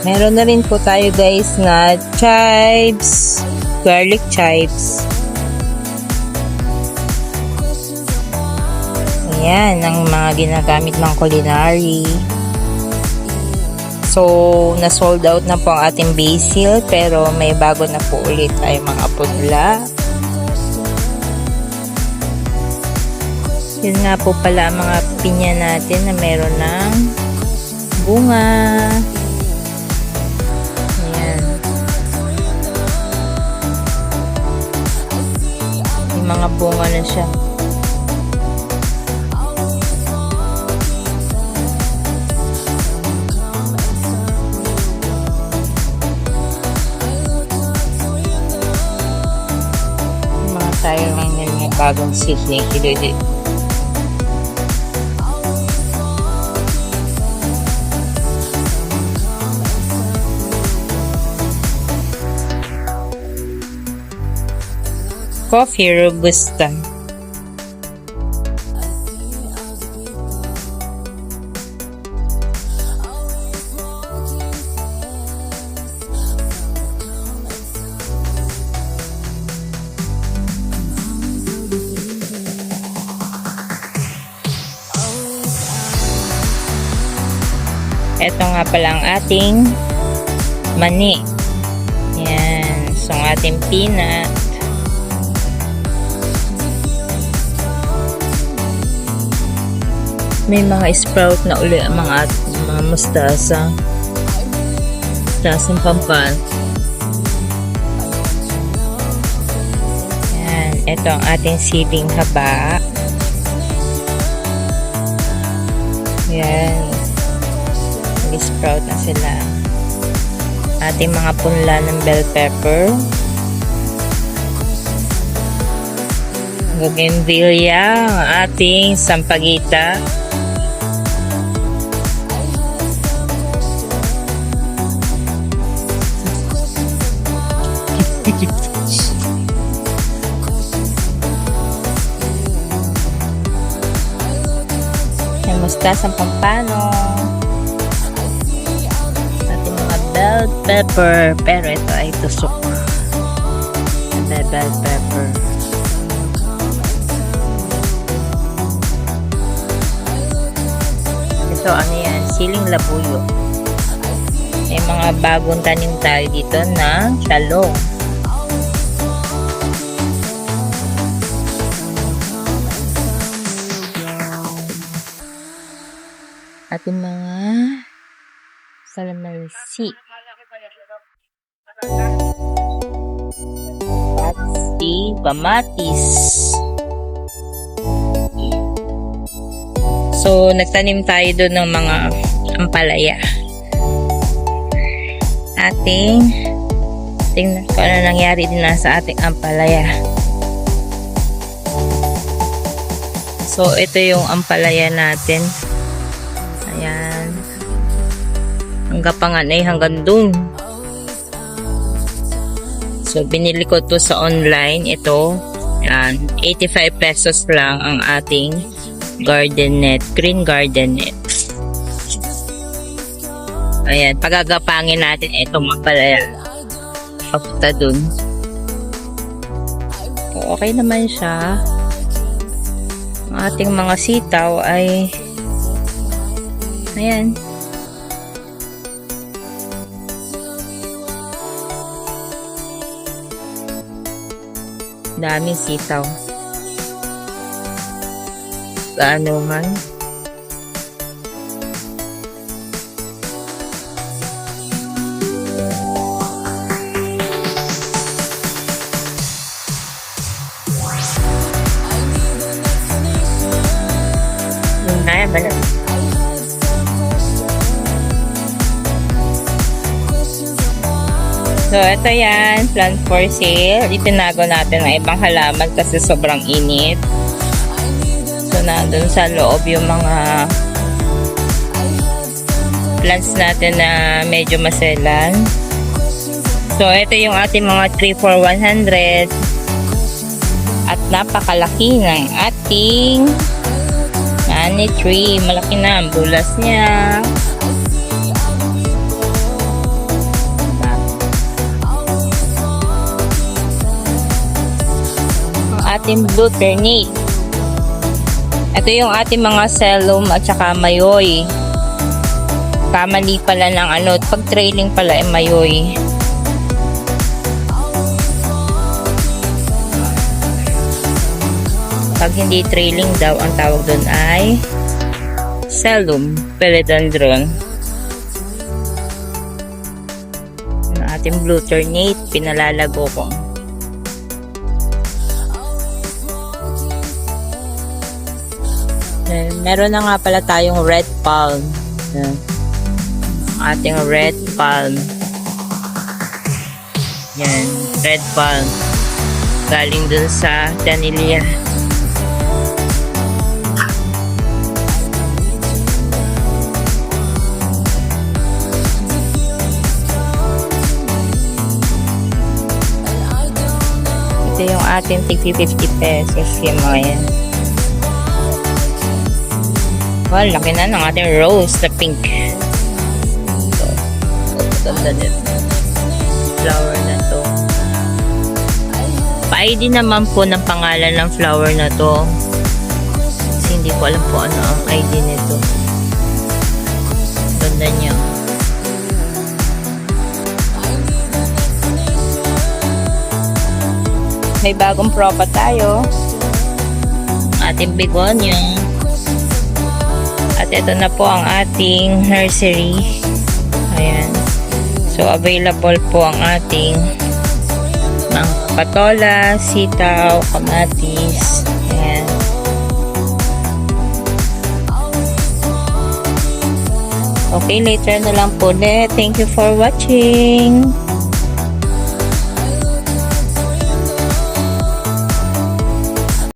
Meron na rin po tayo guys na chives, garlic chives. Ayan, ang mga ginagamit ng culinary. So, na-sold out na po ang ating basil, pero may bago na po ulit tayo mga pudla. Yun nga po pala ang mga pinya natin na meron ng bunga. Ayan. Yung mga bunga na siya. Tayo lang ng bagong seasoning kilodit. Coffee Robusta. Ito nga pala ang ating mani. Yan. So, ang ating peanut. May mga sprout na uli ang mga mustasa. Mustasang pampan. Yan. Ito ang ating siling haba. Yan. Sprout na sila. Ating mga punla ng bell pepper. Bougainvillea, ang ating sampagita. Yung mustasang pampano. Bell pepper, pero ito ay tusok. Bell pepper. Ito ano yan, siling labuyo. May mga bagong tanim tayo dito na talong. Ating mga salamansi. At si kamatis. So, nagtanim tayo doon ng mga ampalaya. Tingnan ko ano nangyari din na sa ating ampalaya. So, ito yung ampalaya natin. Ayan. Hanggang panganay hanggang dun. So, binili ko to sa online. Ito, yan, 85 pesos lang ang ating garden net, green garden net. Ayan, pagagapangin natin ito mapalaya. Papunta dun. Okay naman siya. Ang ating mga sitaw ay ayan. Daming sitaw. Gaano man. Ay, bala. So, ito yan. Plant for sale. Itinago natin ang ibang halaman kasi sobrang init. So, nandun sa loob yung mga plants natin na medyo maselan. So, ito yung ating mga 3 for 100. At napakalaki ng ating honey tree. Malaki na ang bulas niya. ating blue ternate. Ito yung ating mga cellum at saka mayoy. Kamali pala ng ano, pag trailing pala ay mayoy. Pag hindi trailing daw, ang tawag doon ay cellum philodendron. Yung ating blue ternate, pinalalago ko. Meron na nga pala tayong red palm. Ating red palm. Yan, red palm. Galing dun sa Danilia. Ito yung ating tig 50 pesos. Yung mga yan. Well, laki na ng ating rose na pink. So, ganda din. Flower na to. Pa-ID naman po ng pangalan ng flower na to. Kasi hindi ko alam po ano ang ID nito. Ganda niya. May bagong propa tayo. Ating begonia. At ito na po ang ating nursery. Ayan. So, available po ang ating mga patola, sitaw, kamatis. Ayan. Okay, later na lang po ulit. Thank you for watching.